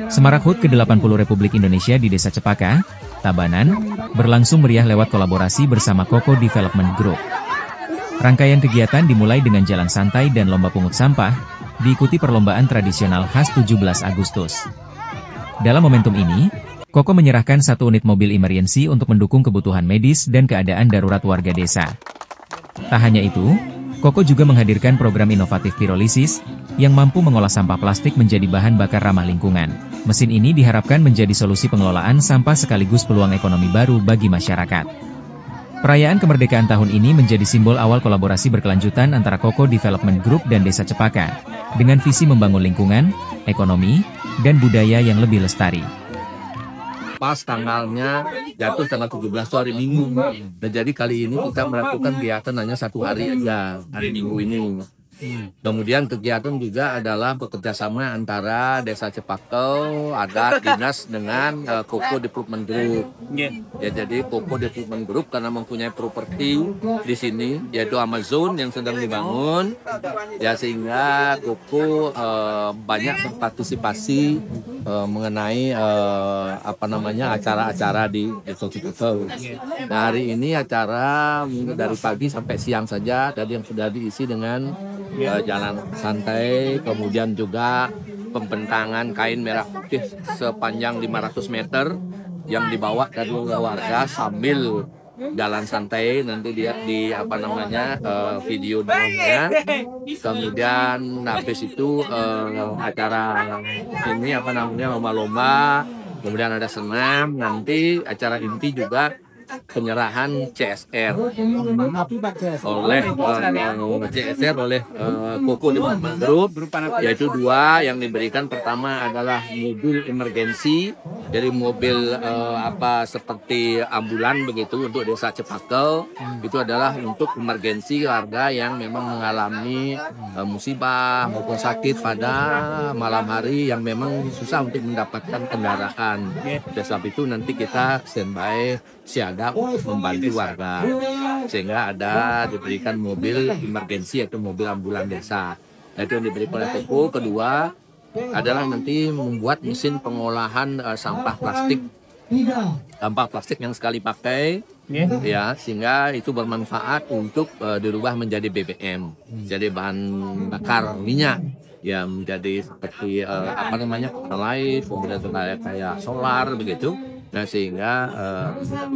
Semarak HUT ke-80 Republik Indonesia di Desa Cepaka, Tabanan, berlangsung meriah lewat kolaborasi bersama Koko Development Group. Rangkaian kegiatan dimulai dengan jalan santai dan lomba pungut sampah, diikuti perlombaan tradisional khas 17 Agustus. Dalam momentum ini, Koko menyerahkan 1 unit mobil emergency untuk mendukung kebutuhan medis dan keadaan darurat warga desa. Tak hanya itu, Koko juga menghadirkan program inovatif pirolisis, yang mampu mengolah sampah plastik menjadi bahan bakar ramah lingkungan. Mesin ini diharapkan menjadi solusi pengelolaan sampah sekaligus peluang ekonomi baru bagi masyarakat. Perayaan kemerdekaan tahun ini menjadi simbol awal kolaborasi berkelanjutan antara Koko Development Group dan Desa Cepaka, dengan visi membangun lingkungan, ekonomi, dan budaya yang lebih lestari. Pas tanggalnya jatuh tanggal 17 hari Minggu. Dan jadi kali ini kita melakukan kegiatan hanya 1 hari aja, hari Minggu ini. Kemudian kegiatan juga adalah bekerjasama antara Desa Cepakel, ada dinas dengan Koko Development Group. Ya, jadi Koko Development Group karena mempunyai properti di sini, yaitu Amazon yang sedang dibangun, ya sehingga Koko banyak berpartisipasi mengenai acara-acara di Desa Cepakel. Nah, hari ini acara dari pagi sampai siang saja, tadi yang sudah diisi dengan jalan santai, kemudian juga pembentangan kain merah putih sepanjang 500 meter yang dibawa dari warga sambil jalan santai, nanti dia di video drone-nya. Kemudian habis itu acara ini lomba-lomba, kemudian ada senam, nanti acara inti juga penyerahan CSR oleh Koko Development Group, yaitu 2 yang diberikan. Pertama adalah mobil emergency, dari mobil seperti ambulan begitu untuk Desa Cepakel. Itu adalah untuk emergency warga yang memang mengalami musibah maupun sakit pada malam hari yang memang susah untuk mendapatkan kendaraan. Desa itu nanti kita standby siaga membantu warga, sehingga diberikan mobil emergency atau mobil ambulan desa. Itu yang diberikan oleh Koko. Kedua adalah nanti membuat mesin pengolahan sampah plastik yang sekali pakai, ya, sehingga itu bermanfaat untuk dirubah menjadi BBM, jadi bahan bakar minyak, ya, menjadi seperti pertalite, kemudian kayak solar begitu. Nah, sehingga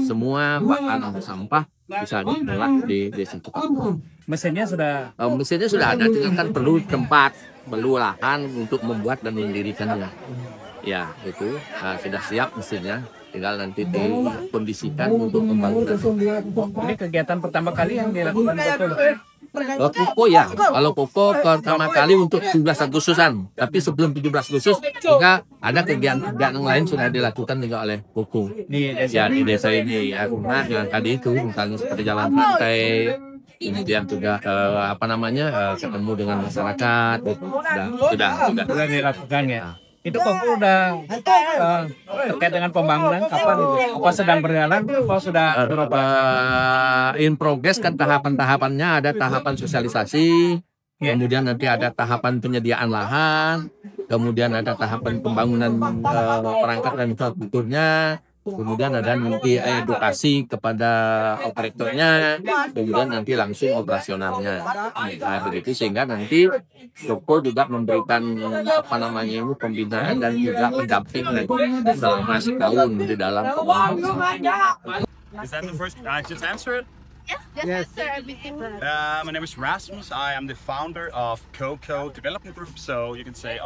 semua bahan sampah bisa diolah di Desa Cepaka. Mesinnya sudah ada, tinggal kan perlu tempat, perlu lahan untuk membuat dan mendirikannya. Ya, itu sudah siap mesinnya, tinggal nanti dikondisikan untuk pembangunan. Ini kegiatan pertama kali yang dilakukan Koko, ya, kalau Koko pertama kali untuk 17 Agustusan, tapi sebelum 17 Agustus juga ada kegiatan yang lain sudah dilakukan juga oleh Koko di desa ini, ya, karena yang tadi itu misalnya seperti jalan santai, kemudian juga ketemu dengan masyarakat, sudah dilakukan, ya. Itu Koko udah terkait dengan pembangunan kapan itu? Apa sedang berjalan? Apa sudah in progress kan tahapan-tahapannya? Ada tahapan sosialisasi, kemudian nanti ada tahapan penyediaan lahan, kemudian ada tahapan pembangunan perangkat dan infrastrukturnya, kemudian ada nanti edukasi kepada operatornya, kemudian nanti langsung operasionalnya. Nah, begitu, sehingga nanti Koko juga memberikan pembinaan dan juga pendampingan selama setahun di dalam pembangunan. Is that the first? I just answer it? Yes, sir. My name is Rasmus. I am the founder of Koko Development Group. So you can say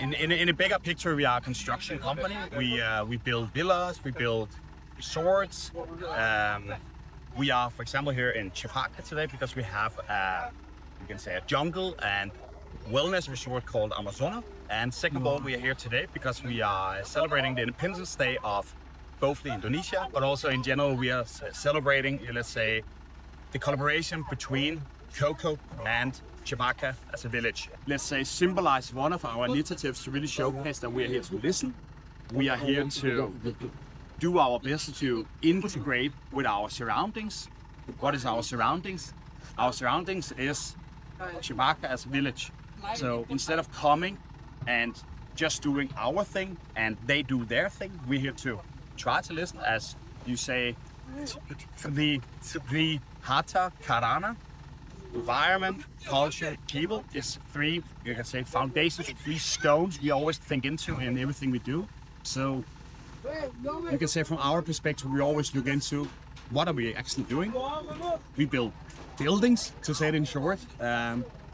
in a bigger picture, we are a construction company. We build villas, we build resorts. We are, for example, here in Cepaka today because we have you can say a jungle and wellness resort called Amazona. And second of all, we are here today because we are celebrating the Independence Day of both Indonesia, but also in general, we are celebrating, let's say, the collaboration between Koko and Cepaka as a village. Let's say symbolize one of our initiatives to really showcase that we are here to listen. We are here to do our best to integrate with our surroundings. What is our surroundings? Our surroundings is Cepaka as a village. So instead of coming and just doing our thing and they do their thing. We're here to try to listen, as you say, the Hatha Karana, environment, culture, people is three, you can say, foundations, three stones we always think into in everything we do. So you can say from our perspective, we always look into what are we actually doing. We build buildings, to say it in short.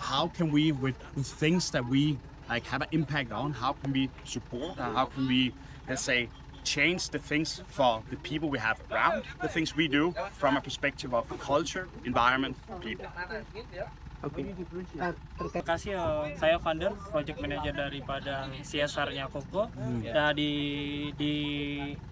How can we, with things that we like have an impact on, how can we support, how can we, let's say, change the things for the people we have around, the things we do from a perspective of culture, environment, people. Terima kasih, saya founder, project manager daripada CSR-nya Koko. Nah, di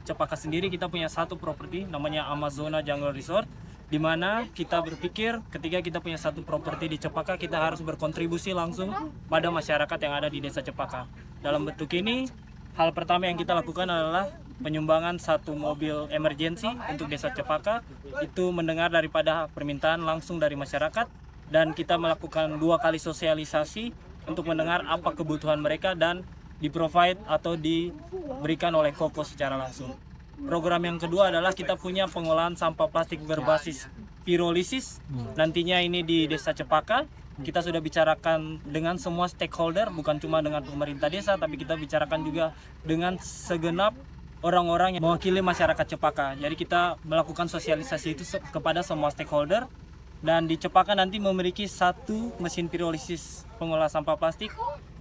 Cepaka sendiri kita punya satu properti namanya Amazona Jungle Resort, di mana kita berpikir ketika kita punya satu properti di Cepaka, kita harus berkontribusi langsung pada masyarakat yang ada di desa Cepaka. Dalam bentuk ini, hal pertama yang kita lakukan adalah penyumbangan satu mobil emergency untuk desa Cepaka. Itu mendengar daripada permintaan langsung dari masyarakat, dan kita melakukan 2 kali sosialisasi untuk mendengar apa kebutuhan mereka dan di-provide atau diberikan oleh Koko secara langsung. Program yang kedua adalah kita punya pengolahan sampah plastik berbasis pirolisis. Nantinya ini di desa Cepaka. Kita sudah bicarakan dengan semua stakeholder, bukan cuma dengan pemerintah desa, tapi kita bicarakan juga dengan segenap orang-orang yang mewakili masyarakat Cepaka. Jadi kita melakukan sosialisasi itu kepada semua stakeholder. Dan di Cepaka nanti memiliki satu mesin pirolisis pengolah sampah plastik,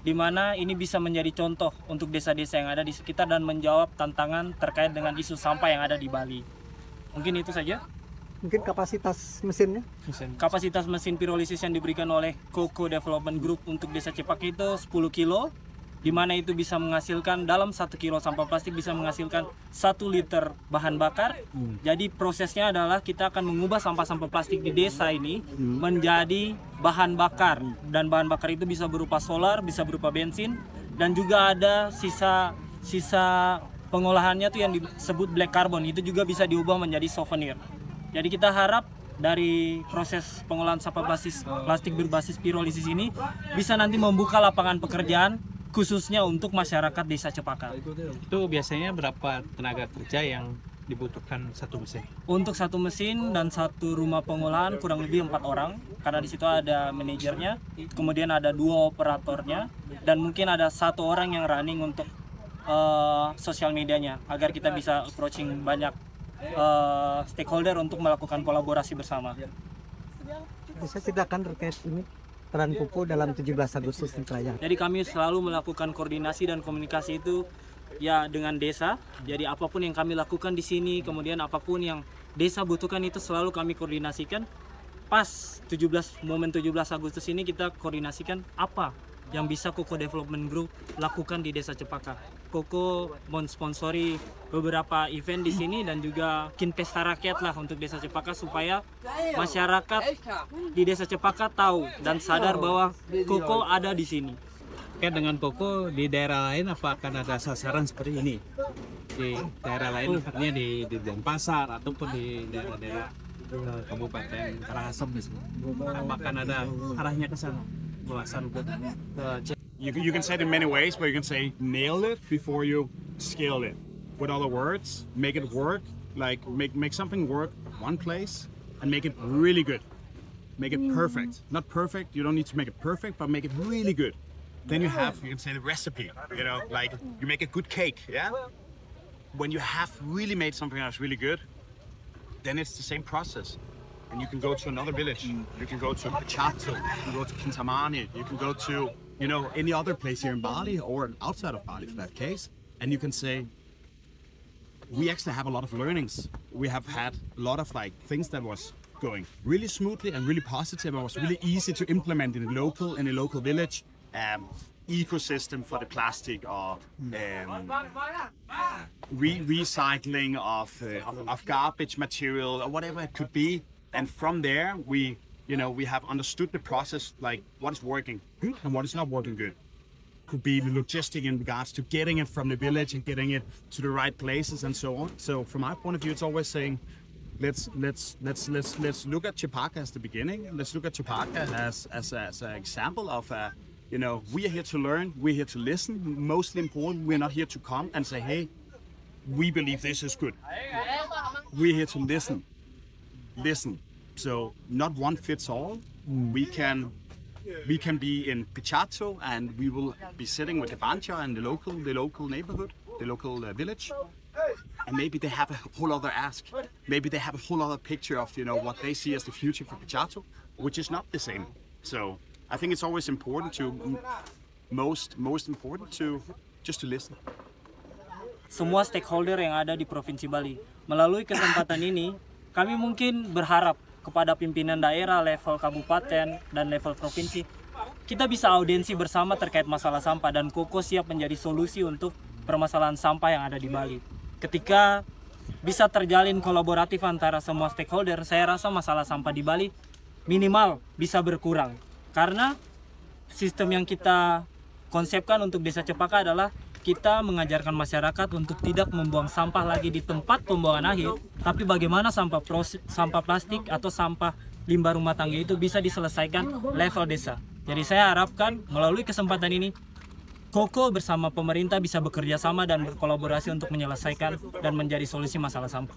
di mana ini bisa menjadi contoh untuk desa-desa yang ada di sekitar dan menjawab tantangan terkait dengan isu sampah yang ada di Bali. Mungkin itu saja. Mungkin kapasitas mesinnya? Kapasitas mesin pirolisis yang diberikan oleh Koko Development Group untuk desa Cepaka itu 10 kilo, di mana itu bisa menghasilkan dalam 1 kilo sampah plastik bisa menghasilkan 1 liter bahan bakar. Jadi prosesnya adalah kita akan mengubah sampah-sampah plastik di desa ini menjadi bahan bakar, dan bahan bakar itu bisa berupa solar, bisa berupa bensin, dan juga ada sisa pengolahannya tuh yang disebut black carbon, itu juga bisa diubah menjadi souvenir. Jadi kita harap dari proses pengolahan sampah plastik berbasis pirolisis ini bisa nanti membuka lapangan pekerjaan khususnya untuk masyarakat desa Cepaka. Itu biasanya berapa tenaga kerja yang dibutuhkan satu mesin? Untuk satu mesin dan satu rumah pengolahan kurang lebih 4 orang, karena di situ ada manajernya, kemudian ada 2 operatornya, dan mungkin ada 1 orang yang running untuk sosial medianya, agar kita bisa approaching banyak stakeholder untuk melakukan kolaborasi bersama. Bisa ceritakan terkait ini peran Koko dalam 17 Agustus Raya. Jadi kami selalu melakukan koordinasi dan komunikasi itu ya dengan desa. Jadi apapun yang kami lakukan di sini, kemudian apapun yang desa butuhkan itu selalu kami koordinasikan. Pas momen 17 Agustus ini kita koordinasikan apa yang bisa Koko Development Group lakukan di desa Cepaka. Koko mensponsori beberapa event di sini dan juga bikin pesta rakyat lah untuk desa Cepaka supaya masyarakat di desa Cepaka tahu dan sadar bahwa Koko ada di sini. Terkait dengan Koko di daerah lain, apa akan ada sasaran seperti ini? Di daerah lain, artinya di Denpasar ataupun di daerah-daerah Kabupaten Karangasem misalnya. Apa akan ada arahnya ke sana? You can say it in many ways, but you can say nail it before you scale it. With other words, make it work, like make something work one place and make it really good. Make it perfect. Not perfect, you don't need to make it perfect, but make it really good. Then you can say the recipe, like you make a good cake, yeah? When you have really made something that's really good, then it's the same process. And you can go to another village. You can go to Chato, you can go to Kintamani, you can go to, any other place here in Bali or outside of Bali for that case. And you can say, we actually have a lot of learnings. We have had a lot of things that was going really smoothly and really positive. It was really easy to implement in a local village. Ecosystem for the plastic or recycling of garbage material or whatever it could be. And from there, we have understood the process, like what is working good and what is not working good. Could be the logistic in regards to getting it from the village and getting it to the right places and so on. So from my point of view, it's always saying, let's look at Cepaka as the beginning. Let's look at Cepaka as an example of a You know, we are here to learn, we're here to listen. Mostly important, we're not here to come and say, hey, we believe this is good. We're here to listen. Listen. So not one fits all. We can be in Pichato and we will be sitting with the Bancha and the local neighborhood, the local village. And maybe they have a whole other ask. Maybe they have a whole other picture of, you know, what they see as the future for Pichato, which is not the same. So I think it's always important to, most important to just to listen. Semua stakeholder yang ada di Provinsi Bali. Melalui kesempatan ini, kami mungkin berharap kepada pimpinan daerah level kabupaten dan level provinsi, kita bisa audiensi bersama terkait masalah sampah dan Koko siap menjadi solusi untuk permasalahan sampah yang ada di Bali. Ketika bisa terjalin kolaboratif antara semua stakeholder, saya rasa masalah sampah di Bali minimal bisa berkurang. Karena sistem yang kita konsepkan untuk Desa Cepaka adalah kita mengajarkan masyarakat untuk tidak membuang sampah lagi di tempat pembuangan akhir, tapi bagaimana sampah plastik atau sampah limbah rumah tangga itu bisa diselesaikan level desa. Jadi saya harapkan melalui kesempatan ini, Koko bersama pemerintah bisa bekerja sama dan berkolaborasi untuk menyelesaikan dan menjadi solusi masalah sampah.